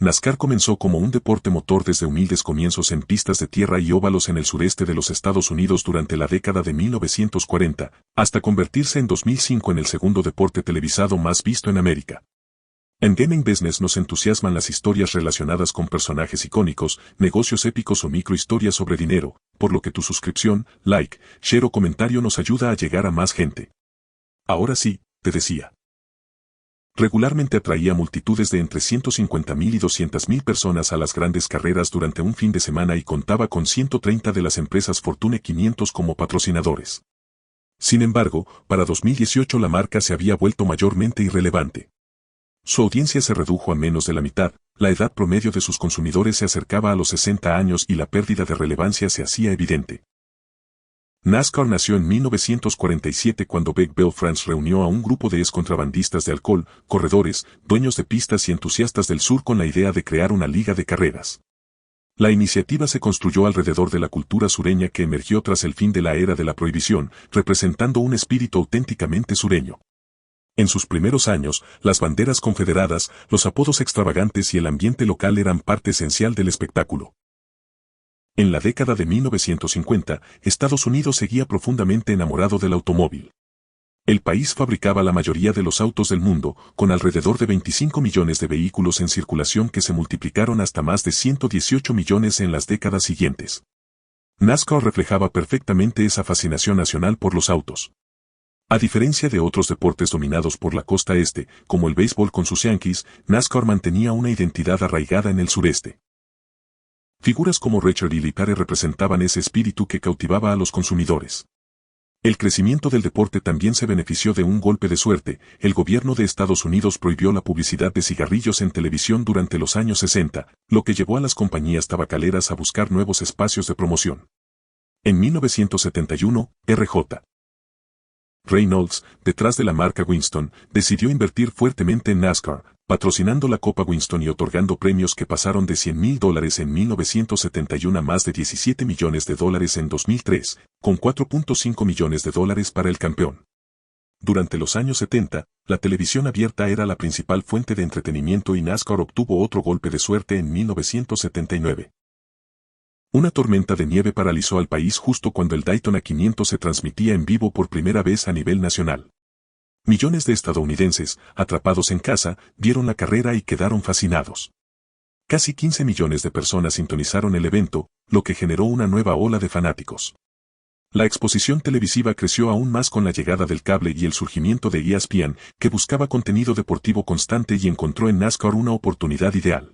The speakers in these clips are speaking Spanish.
NASCAR comenzó como un deporte motor desde humildes comienzos en pistas de tierra y óvalos en el sureste de los Estados Unidos durante la década de 1940, hasta convertirse en 2005 en el segundo deporte televisado más visto en América. En Gaming Business nos entusiasman las historias relacionadas con personajes icónicos, negocios épicos o microhistorias sobre dinero, por lo que tu suscripción, like, share o comentario nos ayuda a llegar a más gente. Ahora sí, te decía. Regularmente atraía multitudes de entre 150.000 y 200.000 personas a las grandes carreras durante un fin de semana y contaba con 130 de las empresas Fortune 500 como patrocinadores. Sin embargo, para 2018 la marca se había vuelto mayormente irrelevante. Su audiencia se redujo a menos de la mitad, la edad promedio de sus consumidores se acercaba a los 60 años y la pérdida de relevancia se hacía evidente. NASCAR nació en 1947 cuando Big Bill France reunió a un grupo de excontrabandistas de alcohol, corredores, dueños de pistas y entusiastas del sur con la idea de crear una liga de carreras. La iniciativa se construyó alrededor de la cultura sureña que emergió tras el fin de la era de la prohibición, representando un espíritu auténticamente sureño. En sus primeros años, las banderas confederadas, los apodos extravagantes y el ambiente local eran parte esencial del espectáculo. En la década de 1950, Estados Unidos seguía profundamente enamorado del automóvil. El país fabricaba la mayoría de los autos del mundo, con alrededor de 25 millones de vehículos en circulación que se multiplicaron hasta más de 118 millones en las décadas siguientes. NASCAR reflejaba perfectamente esa fascinación nacional por los autos. A diferencia de otros deportes dominados por la costa este, como el béisbol con sus Yankees, NASCAR mantenía una identidad arraigada en el sureste. Figuras como Richard y Lee Pare representaban ese espíritu que cautivaba a los consumidores. El crecimiento del deporte también se benefició de un golpe de suerte. El gobierno de Estados Unidos prohibió la publicidad de cigarrillos en televisión durante los años 60, lo que llevó a las compañías tabacaleras a buscar nuevos espacios de promoción. En 1971, R.J. Reynolds, detrás de la marca Winston, decidió invertir fuertemente en NASCAR, patrocinando la Copa Winston y otorgando premios que pasaron de $100.000 en 1971 a más de $17 millones en 2003, con $4.5 millones para el campeón. Durante los años 70, la televisión abierta era la principal fuente de entretenimiento y NASCAR obtuvo otro golpe de suerte en 1979. Una tormenta de nieve paralizó al país justo cuando el Daytona 500 se transmitía en vivo por primera vez a nivel nacional. Millones de estadounidenses, atrapados en casa, vieron la carrera y quedaron fascinados. Casi 15 millones de personas sintonizaron el evento, lo que generó una nueva ola de fanáticos. La exposición televisiva creció aún más con la llegada del cable y el surgimiento de ESPN, que buscaba contenido deportivo constante y encontró en NASCAR una oportunidad ideal.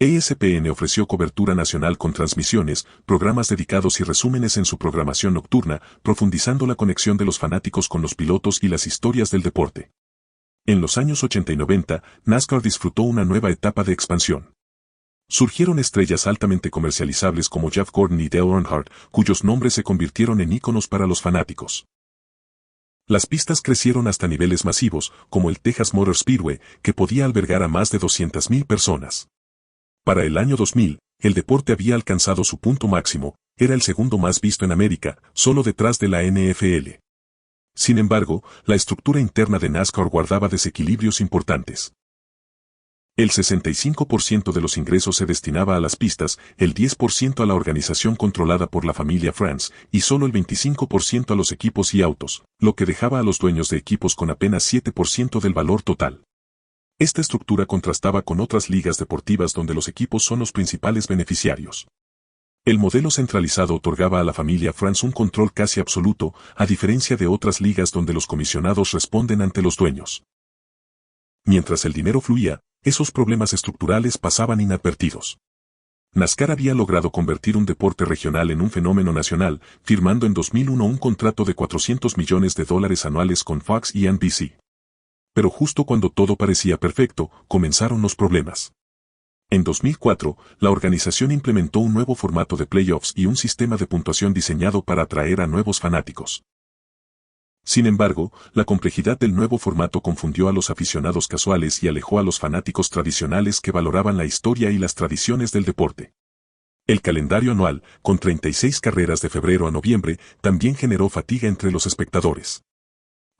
ESPN ofreció cobertura nacional con transmisiones, programas dedicados y resúmenes en su programación nocturna, profundizando la conexión de los fanáticos con los pilotos y las historias del deporte. En los años 80 y 90, NASCAR disfrutó una nueva etapa de expansión. Surgieron estrellas altamente comercializables como Jeff Gordon y Dale Earnhardt, cuyos nombres se convirtieron en íconos para los fanáticos. Las pistas crecieron hasta niveles masivos, como el Texas Motor Speedway, que podía albergar a más de 200.000 personas. Para el año 2000, el deporte había alcanzado su punto máximo, era el segundo más visto en América, solo detrás de la NFL. Sin embargo, la estructura interna de NASCAR guardaba desequilibrios importantes. El 65% de los ingresos se destinaba a las pistas, el 10% a la organización controlada por la familia France, y solo el 25% a los equipos y autos, lo que dejaba a los dueños de equipos con apenas 7% del valor total. Esta estructura contrastaba con otras ligas deportivas donde los equipos son los principales beneficiarios. El modelo centralizado otorgaba a la familia France un control casi absoluto, a diferencia de otras ligas donde los comisionados responden ante los dueños. Mientras el dinero fluía, esos problemas estructurales pasaban inadvertidos. NASCAR había logrado convertir un deporte regional en un fenómeno nacional, firmando en 2001 un contrato de $400 millones anuales con Fox y NBC. Pero justo cuando todo parecía perfecto, comenzaron los problemas. En 2004, la organización implementó un nuevo formato de playoffs y un sistema de puntuación diseñado para atraer a nuevos fanáticos. Sin embargo, la complejidad del nuevo formato confundió a los aficionados casuales y alejó a los fanáticos tradicionales que valoraban la historia y las tradiciones del deporte. El calendario anual, con 36 carreras de febrero a noviembre, también generó fatiga entre los espectadores.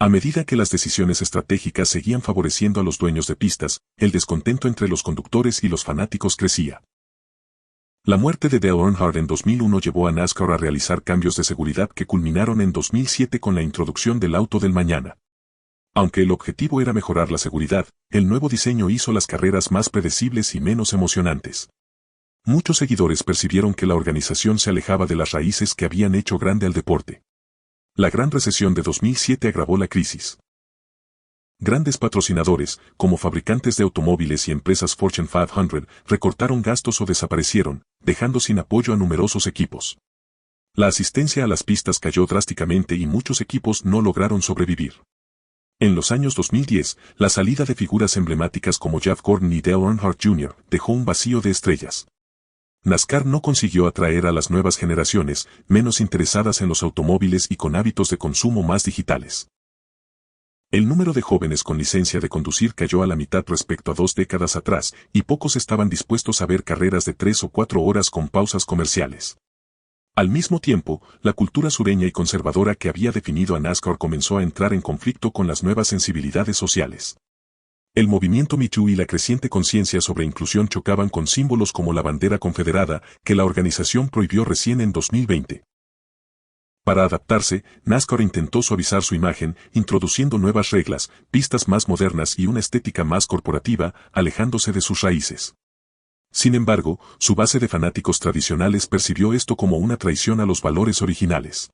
A medida que las decisiones estratégicas seguían favoreciendo a los dueños de pistas, el descontento entre los conductores y los fanáticos crecía. La muerte de Dale Earnhardt en 2001 llevó a NASCAR a realizar cambios de seguridad que culminaron en 2007 con la introducción del auto del mañana. Aunque el objetivo era mejorar la seguridad, el nuevo diseño hizo las carreras más predecibles y menos emocionantes. Muchos seguidores percibieron que la organización se alejaba de las raíces que habían hecho grande al deporte. La Gran Recesión de 2007 agravó la crisis. Grandes patrocinadores, como fabricantes de automóviles y empresas Fortune 500, recortaron gastos o desaparecieron, dejando sin apoyo a numerosos equipos. La asistencia a las pistas cayó drásticamente y muchos equipos no lograron sobrevivir. En los años 2010, la salida de figuras emblemáticas como Jeff Gordon y Dale Earnhardt Jr. dejó un vacío de estrellas. NASCAR no consiguió atraer a las nuevas generaciones, menos interesadas en los automóviles y con hábitos de consumo más digitales. El número de jóvenes con licencia de conducir cayó a la mitad respecto a 2 décadas atrás, y pocos estaban dispuestos a ver carreras de 3 o 4 horas con pausas comerciales. Al mismo tiempo, la cultura sureña y conservadora que había definido a NASCAR comenzó a entrar en conflicto con las nuevas sensibilidades sociales. El movimiento Me Too y la creciente conciencia sobre inclusión chocaban con símbolos como la bandera confederada, que la organización prohibió recién en 2020. Para adaptarse, NASCAR intentó suavizar su imagen, introduciendo nuevas reglas, pistas más modernas y una estética más corporativa, alejándose de sus raíces. Sin embargo, su base de fanáticos tradicionales percibió esto como una traición a los valores originales.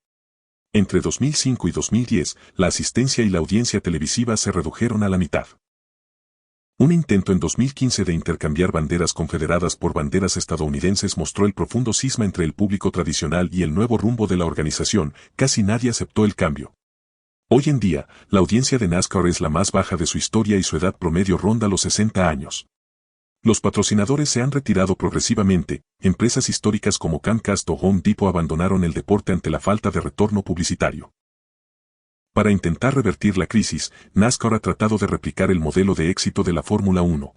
Entre 2005 y 2010, la asistencia y la audiencia televisiva se redujeron a la mitad. Un intento en 2015 de intercambiar banderas confederadas por banderas estadounidenses mostró el profundo cisma entre el público tradicional y el nuevo rumbo de la organización. Casi nadie aceptó el cambio. Hoy en día, la audiencia de NASCAR es la más baja de su historia y su edad promedio ronda los 60 años. Los patrocinadores se han retirado progresivamente, empresas históricas como Comcast o Home Depot abandonaron el deporte ante la falta de retorno publicitario. Para intentar revertir la crisis, NASCAR ha tratado de replicar el modelo de éxito de la Fórmula 1.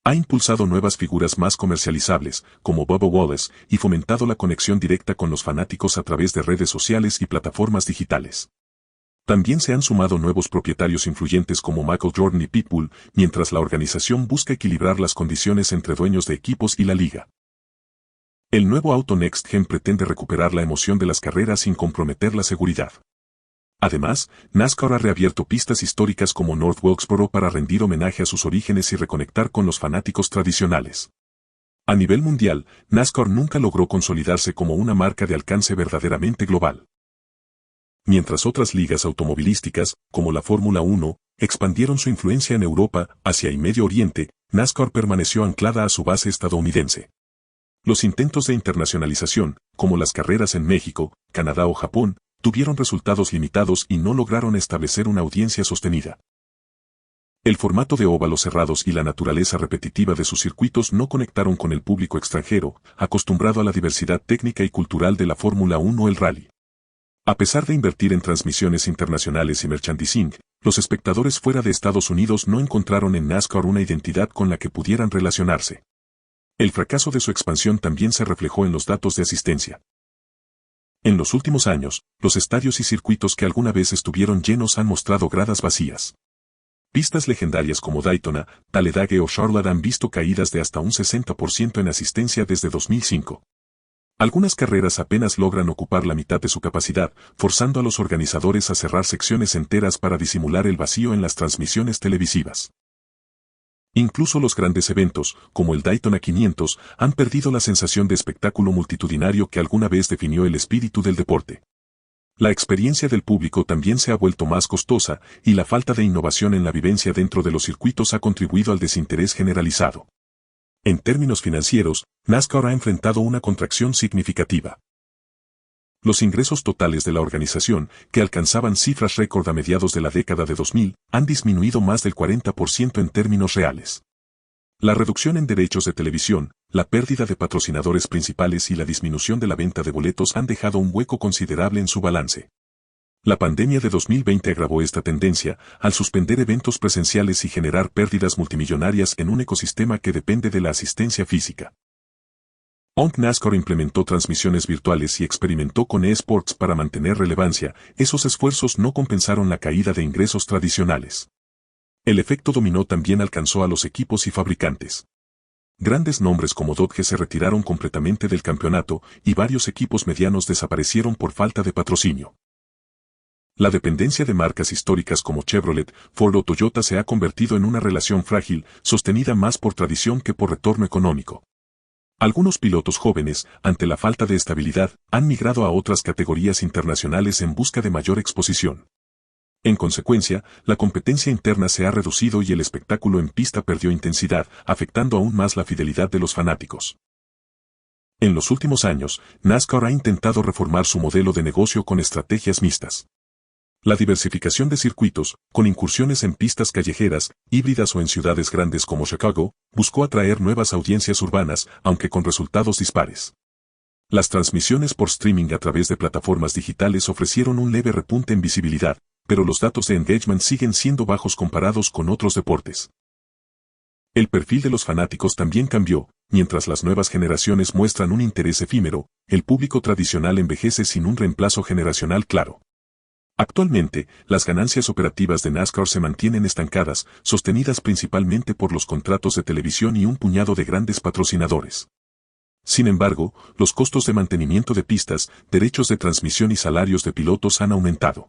Ha impulsado nuevas figuras más comercializables, como Bubba Wallace, y fomentado la conexión directa con los fanáticos a través de redes sociales y plataformas digitales. También se han sumado nuevos propietarios influyentes como Michael Jordan y Pitbull, mientras la organización busca equilibrar las condiciones entre dueños de equipos y la liga. El nuevo auto Next Gen pretende recuperar la emoción de las carreras sin comprometer la seguridad. Además, NASCAR ha reabierto pistas históricas como North Wilkesboro para rendir homenaje a sus orígenes y reconectar con los fanáticos tradicionales. A nivel mundial, NASCAR nunca logró consolidarse como una marca de alcance verdaderamente global. Mientras otras ligas automovilísticas, como la Fórmula 1, expandieron su influencia en Europa, Asia y Medio Oriente, NASCAR permaneció anclada a su base estadounidense. Los intentos de internacionalización, como las carreras en México, Canadá o Japón, tuvieron resultados limitados y no lograron establecer una audiencia sostenida. El formato de óvalos cerrados y la naturaleza repetitiva de sus circuitos no conectaron con el público extranjero, acostumbrado a la diversidad técnica y cultural de la Fórmula 1 o el rally. A pesar de invertir en transmisiones internacionales y merchandising, los espectadores fuera de Estados Unidos no encontraron en NASCAR una identidad con la que pudieran relacionarse. El fracaso de su expansión también se reflejó en los datos de asistencia. En los últimos años, los estadios y circuitos que alguna vez estuvieron llenos han mostrado gradas vacías. Pistas legendarias como Daytona, Talladega o Charlotte han visto caídas de hasta un 60% en asistencia desde 2005. Algunas carreras apenas logran ocupar la mitad de su capacidad, forzando a los organizadores a cerrar secciones enteras para disimular el vacío en las transmisiones televisivas. Incluso los grandes eventos, como el Daytona 500, han perdido la sensación de espectáculo multitudinario que alguna vez definió el espíritu del deporte. La experiencia del público también se ha vuelto más costosa, y la falta de innovación en la vivencia dentro de los circuitos ha contribuido al desinterés generalizado. En términos financieros, NASCAR ha enfrentado una contracción significativa. Los ingresos totales de la organización, que alcanzaban cifras récord a mediados de la década de 2000, han disminuido más del 40% en términos reales. La reducción en derechos de televisión, la pérdida de patrocinadores principales y la disminución de la venta de boletos han dejado un hueco considerable en su balance. La pandemia de 2020 agravó esta tendencia, al suspender eventos presenciales y generar pérdidas multimillonarias en un ecosistema que depende de la asistencia física. Aunque NASCAR implementó transmisiones virtuales y experimentó con eSports para mantener relevancia, esos esfuerzos no compensaron la caída de ingresos tradicionales. El efecto dominó también alcanzó a los equipos y fabricantes. Grandes nombres como Dodge se retiraron completamente del campeonato y varios equipos medianos desaparecieron por falta de patrocinio. La dependencia de marcas históricas como Chevrolet, Ford o Toyota se ha convertido en una relación frágil, sostenida más por tradición que por retorno económico. Algunos pilotos jóvenes, ante la falta de estabilidad, han migrado a otras categorías internacionales en busca de mayor exposición. En consecuencia, la competencia interna se ha reducido y el espectáculo en pista perdió intensidad, afectando aún más la fidelidad de los fanáticos. En los últimos años, NASCAR ha intentado reformar su modelo de negocio con estrategias mixtas. La diversificación de circuitos, con incursiones en pistas callejeras, híbridas o en ciudades grandes como Chicago, buscó atraer nuevas audiencias urbanas, aunque con resultados dispares. Las transmisiones por streaming a través de plataformas digitales ofrecieron un leve repunte en visibilidad, pero los datos de engagement siguen siendo bajos comparados con otros deportes. El perfil de los fanáticos también cambió, mientras las nuevas generaciones muestran un interés efímero, el público tradicional envejece sin un reemplazo generacional claro. Actualmente, las ganancias operativas de NASCAR se mantienen estancadas, sostenidas principalmente por los contratos de televisión y un puñado de grandes patrocinadores. Sin embargo, los costos de mantenimiento de pistas, derechos de transmisión y salarios de pilotos han aumentado.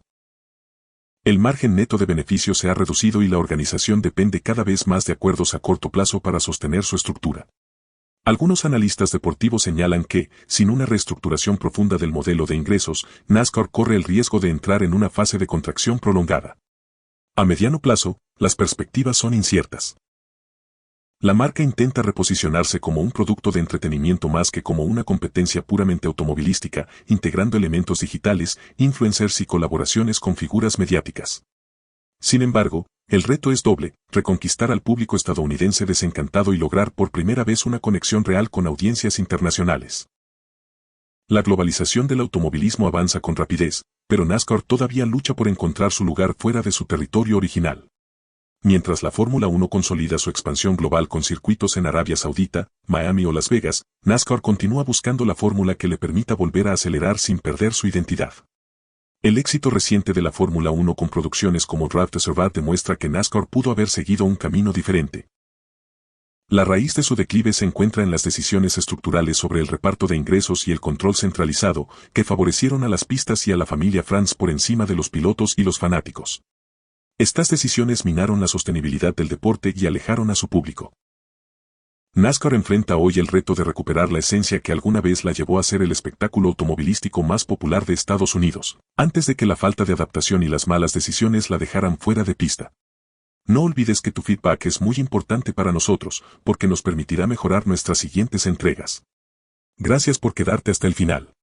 El margen neto de beneficio se ha reducido y la organización depende cada vez más de acuerdos a corto plazo para sostener su estructura. Algunos analistas deportivos señalan que, sin una reestructuración profunda del modelo de ingresos, NASCAR corre el riesgo de entrar en una fase de contracción prolongada. A mediano plazo, las perspectivas son inciertas. La marca intenta reposicionarse como un producto de entretenimiento más que como una competencia puramente automovilística, integrando elementos digitales, influencers y colaboraciones con figuras mediáticas. Sin embargo, el reto es doble, reconquistar al público estadounidense desencantado y lograr por primera vez una conexión real con audiencias internacionales. La globalización del automovilismo avanza con rapidez, pero NASCAR todavía lucha por encontrar su lugar fuera de su territorio original. Mientras la Fórmula 1 consolida su expansión global con circuitos en Arabia Saudita, Miami o Las Vegas, NASCAR continúa buscando la fórmula que le permita volver a acelerar sin perder su identidad. El éxito reciente de la Fórmula 1 con producciones como Drive to Survive demuestra que NASCAR pudo haber seguido un camino diferente. La raíz de su declive se encuentra en las decisiones estructurales sobre el reparto de ingresos y el control centralizado, que favorecieron a las pistas y a la familia Franz por encima de los pilotos y los fanáticos. Estas decisiones minaron la sostenibilidad del deporte y alejaron a su público. NASCAR enfrenta hoy el reto de recuperar la esencia que alguna vez la llevó a ser el espectáculo automovilístico más popular de Estados Unidos, antes de que la falta de adaptación y las malas decisiones la dejaran fuera de pista. No olvides que tu feedback es muy importante para nosotros, porque nos permitirá mejorar nuestras siguientes entregas. Gracias por quedarte hasta el final.